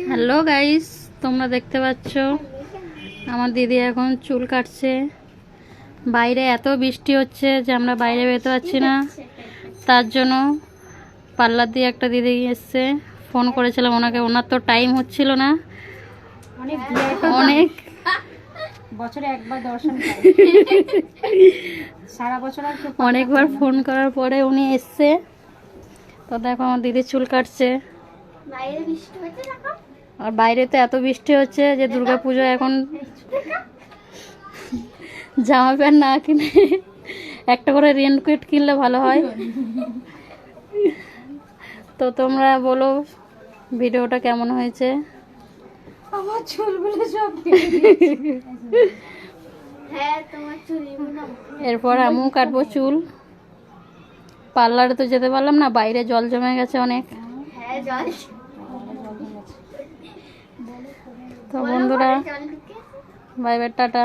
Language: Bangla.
হ্যালো গাইস, তোমরা দেখতে পাচ্ছ আমার দিদি এখন চুল কাটছে। বাইরে এত বৃষ্টি হচ্ছে যে আমরা বাইরে বেরোতে পারছি না। তার জন্য পার্লার দিয়ে একটা দিদি এসছে, ফোন করেছিলাম ওনাকে, ওনার তো টাইম হচ্ছিল না। অনেক বছরে একবার দর্শন পাই, সারা বছর আর কেউ অনেকবার ফোন করার পরে উনি এসছে। তো দেখো আমার দিদি চুল কাটছে। বাইরে বৃষ্টি হচ্ছে দেখো। আর বাইরে তো এত বৃষ্টি হচ্ছে যে দুর্গা পুজো এখন জামা প্যান্ট না কিনে একটা করে রেনকোট কিনলে ভালো হয়। তো তোমরা বলো ভিডিওটা কেমন হয়েছে। আমার চুলগুলো সব হ্যাঁ তোমার চুলগুলো এরপর আমিও কাটবো চুল। পার্লারে তো যেতে পারলাম না, বাইরে জল জমে গেছে অনেক। হ্যাঁ জল তো বন্ধুরা জল ঢুকে বাই বাই, টাটা।